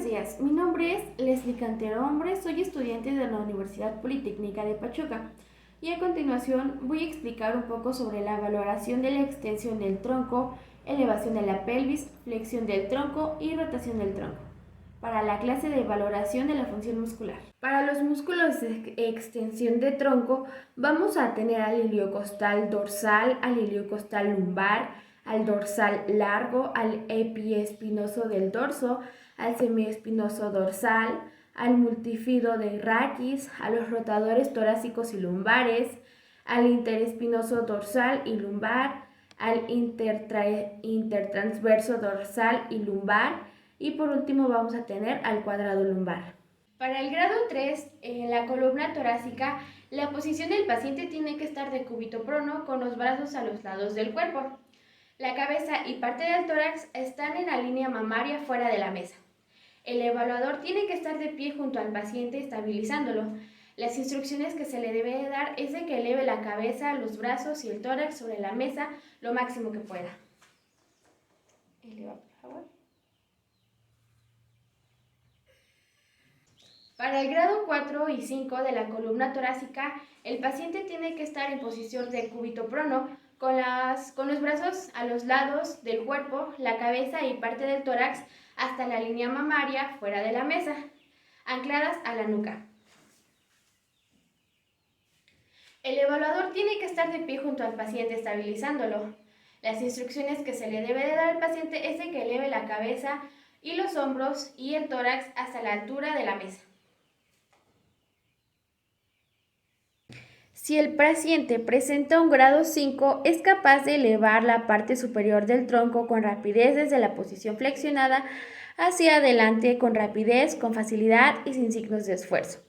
días, mi nombre es Leslie Cantero Hombre, soy estudiante de la Universidad Politécnica de Pachuca y a continuación voy a explicar un poco sobre la valoración de la extensión del tronco, elevación de la pelvis, flexión del tronco y rotación del tronco para la clase de valoración de la función muscular. Para los músculos de extensión de tronco vamos a tener al iliocostal dorsal, al iliocostal lumbar, al dorsal largo, al epiespinoso del dorso, al semiespinoso dorsal, al multifido de raquis, a los rotadores torácicos y lumbares, al interespinoso dorsal y lumbar, al intertransverso dorsal y lumbar, y por último vamos a tener al cuadrado lumbar. Para el grado 3, en la columna torácica, la posición del paciente tiene que estar de cúbito prono con los brazos a los lados del cuerpo. La cabeza y parte del tórax están en la línea mamaria fuera de la mesa. El evaluador tiene que estar de pie junto al paciente estabilizándolo. Las instrucciones que se le debe dar es de que eleve la cabeza, los brazos y el tórax sobre la mesa lo máximo que pueda. Eleva, por favor. Para el grado 4 y 5 de la columna torácica, el paciente tiene que estar en posición de cúbito prono, con los brazos a los lados del cuerpo, la cabeza y parte del tórax hasta la línea mamaria fuera de la mesa, ancladas a la nuca. El evaluador tiene que estar de pie junto al paciente estabilizándolo. Las instrucciones que se le debe de dar al paciente es de que eleve la cabeza y los hombros y el tórax hasta la altura de la mesa. Si el paciente presenta un grado 5, es capaz de elevar la parte superior del tronco con rapidez desde la posición flexionada hacia adelante con rapidez, con facilidad y sin signos de esfuerzo.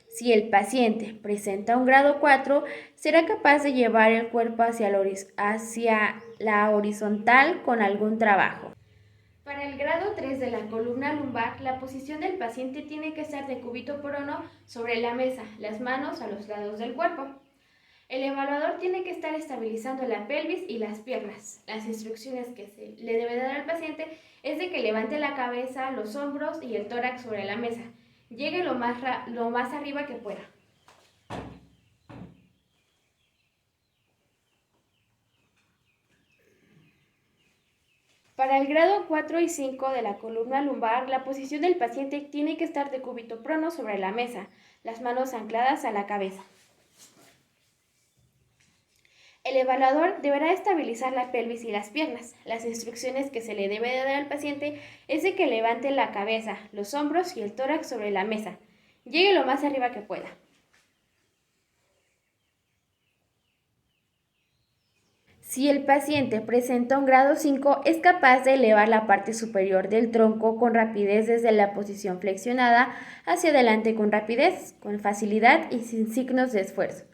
Si el paciente presenta un grado 4, será capaz de llevar el cuerpo hacia la horizontal con algún trabajo. Para el grado 3 de la columna lumbar, la posición del paciente tiene que estar de cúbito prono sobre la mesa, las manos a los lados del cuerpo. El evaluador tiene que estar estabilizando la pelvis y las piernas. Las instrucciones que se le debe dar al paciente es de que levante la cabeza, los hombros y el tórax sobre la mesa. Llegue lo más arriba que pueda. Para el grado 4 y 5 de la columna lumbar, la posición del paciente tiene que estar de cúbito prono sobre la mesa, las manos ancladas a la cabeza. El evaluador deberá estabilizar la pelvis y las piernas. Las instrucciones que se le debe dar al paciente es de que levante la cabeza, los hombros y el tórax sobre la mesa. Llegue lo más arriba que pueda. Si el paciente presenta un grado 5, es capaz de elevar la parte superior del tronco con rapidez desde la posición flexionada hacia adelante con rapidez, con facilidad y sin signos de esfuerzo.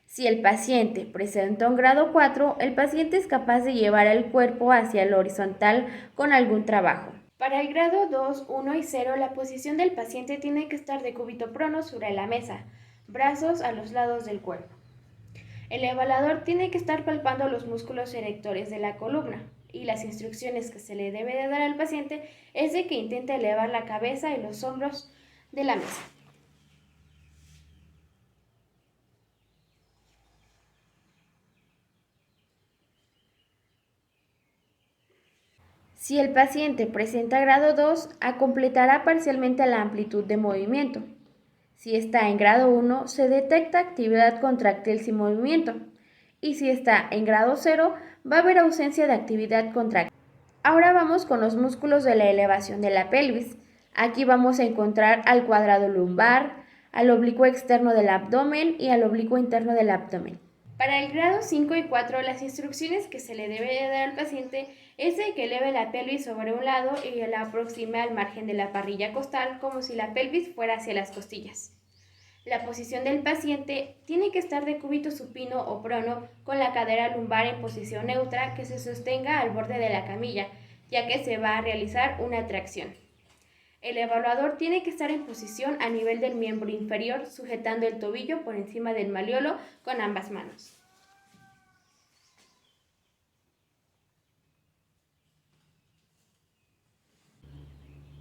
Si el paciente presenta un grado 4, el paciente es capaz de llevar el cuerpo hacia el horizontal con algún trabajo. Para el grado 2, 1 y 0, la posición del paciente tiene que estar de cúbito prono sobre la mesa, brazos a los lados del cuerpo. El evaluador tiene que estar palpando los músculos erectores de la columna y las instrucciones que se le debe de dar al paciente es de que intente elevar la cabeza y los hombros de la mesa. Si el paciente presenta grado 2, completará parcialmente la amplitud de movimiento. Si está en grado 1, se detecta actividad contractil sin movimiento. Y si está en grado 0, va a haber ausencia de actividad contractil. Ahora vamos con los músculos de la elevación de la pelvis. Aquí vamos a encontrar al cuadrado lumbar, al oblicuo externo del abdomen y al oblicuo interno del abdomen. Para el grado 5 y 4, las instrucciones que se le debe dar al paciente es de que eleve la pelvis sobre un lado y la aproxime al margen de la parrilla costal como si la pelvis fuera hacia las costillas. La posición del paciente tiene que estar de cúbito supino o prono con la cadera lumbar en posición neutra que se sostenga al borde de la camilla, ya que se va a realizar una tracción. El evaluador tiene que estar en posición a nivel del miembro inferior, sujetando el tobillo por encima del malleolo con ambas manos.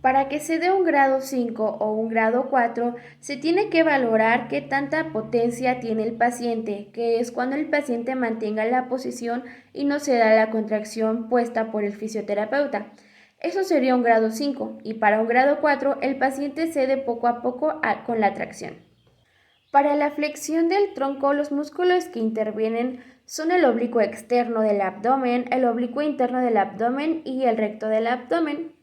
Para que se dé un grado 5 o un grado 4, se tiene que valorar qué tanta potencia tiene el paciente, que es cuando el paciente mantenga la posición y no se da la contracción puesta por el fisioterapeuta. Eso sería un grado 5 y para un grado 4 el paciente cede poco a poco con la tracción. Para la flexión del tronco, los músculos que intervienen son el oblicuo externo del abdomen, el oblicuo interno del abdomen y el recto del abdomen.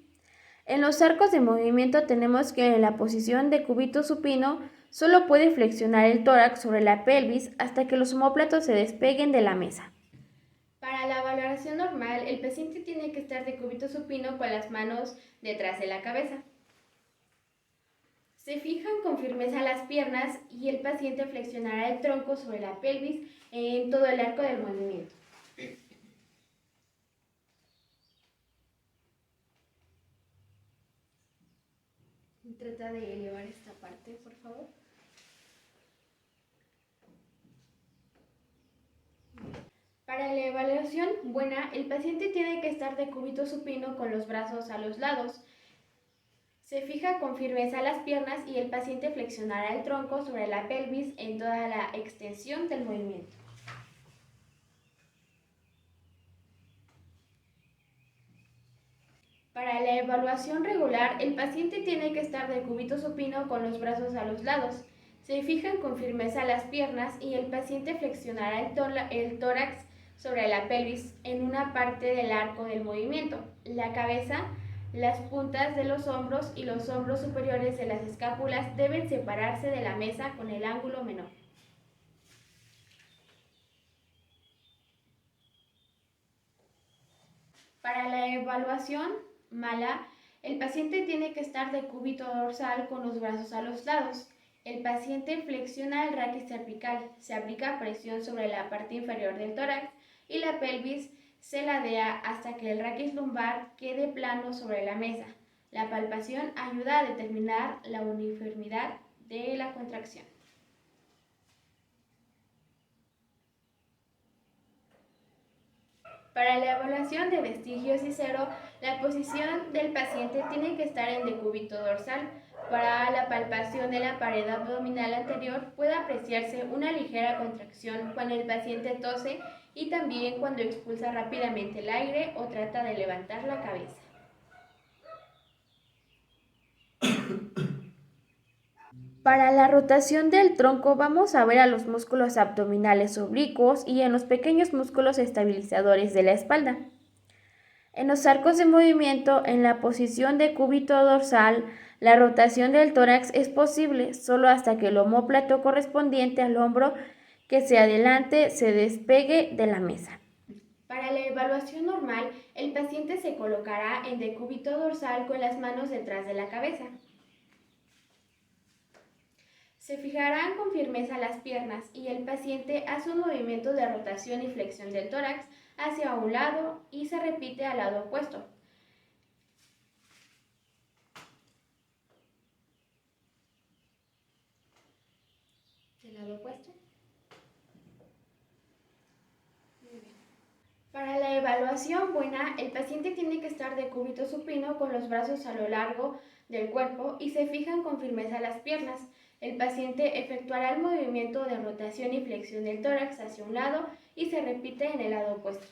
En los arcos de movimiento tenemos que en la posición de cúbito supino solo puede flexionar el tórax sobre la pelvis hasta que los omóplatos se despeguen de la mesa. Para la valoración normal, el paciente tiene que estar de cúbito supino con las manos detrás de la cabeza. Se fijan con firmeza las piernas y el paciente flexionará el tronco sobre la pelvis en todo el arco del movimiento. Trata de elevar esta parte, por favor. Para la evaluación buena, el paciente tiene que estar de cúbito supino con los brazos a los lados. Se fija con firmeza las piernas y el paciente flexionará el tronco sobre la pelvis en toda la extensión del movimiento. Para la evaluación regular, el paciente tiene que estar de cúbito supino con los brazos a los lados. Se fijan con firmeza las piernas y el paciente flexionará el tórax sobre la pelvis en una parte del arco del movimiento. La cabeza, las puntas de los hombros y los hombros superiores de las escápulas deben separarse de la mesa con el ángulo menor. Para la evaluación mala, el paciente tiene que estar de cúbito dorsal con los brazos a los lados. El paciente flexiona el raquis cervical, se aplica presión sobre la parte inferior del tórax y la pelvis se ladea hasta que el raquis lumbar quede plano sobre la mesa. La palpación ayuda a determinar la uniformidad de la contracción. Para la evaluación de vestigios y cero, la posición del paciente tiene que estar en decúbito dorsal. Para la palpación de la pared abdominal anterior puede apreciarse una ligera contracción cuando el paciente tose y también cuando expulsa rápidamente el aire o trata de levantar la cabeza. Para la rotación del tronco vamos a ver a los músculos abdominales oblicuos y en los pequeños músculos estabilizadores de la espalda. En los arcos de movimiento, en la posición de cúbito dorsal, la rotación del tórax es posible solo hasta que el omóplato correspondiente al hombro que se adelante se despegue de la mesa. Para la evaluación normal, el paciente se colocará en decúbito dorsal con las manos detrás de la cabeza. Se fijarán con firmeza las piernas y el paciente hace un movimiento de rotación y flexión del tórax hacia un lado y se repite al lado opuesto. ¿Del lado opuesto? Muy bien. Para la evaluación buena, el paciente tiene que estar de cúbito supino con los brazos a lo largo del cuerpo y se fijan con firmeza las piernas. El paciente efectuará el movimiento de rotación y flexión del tórax hacia un lado y se repite en el lado opuesto.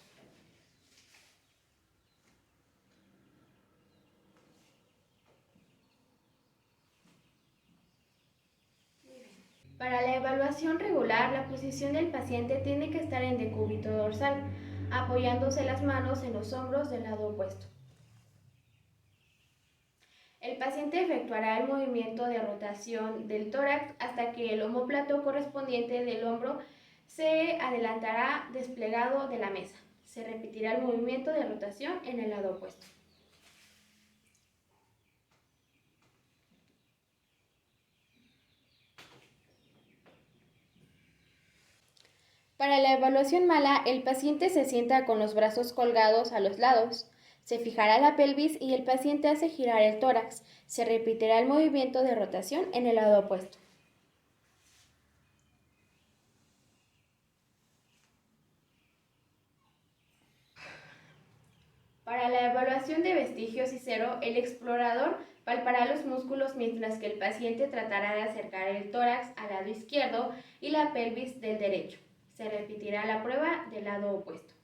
Para la evaluación regular, la posición del paciente tiene que estar en decúbito dorsal, apoyándose las manos en los hombros del lado opuesto. El paciente efectuará el movimiento de rotación del tórax hasta que el omóplato correspondiente del hombro se adelantará desplegado de la mesa. Se repetirá el movimiento de rotación en el lado opuesto. Para la evaluación mala, el paciente se sienta con los brazos colgados a los lados. Se fijará la pelvis y el paciente hace girar el tórax. Se repetirá el movimiento de rotación en el lado opuesto. Para la evaluación de vestigios y cero, el explorador Palpará los músculos mientras que el paciente tratará de acercar el tórax al lado izquierdo y la pelvis del derecho. Se repetirá la prueba del lado opuesto.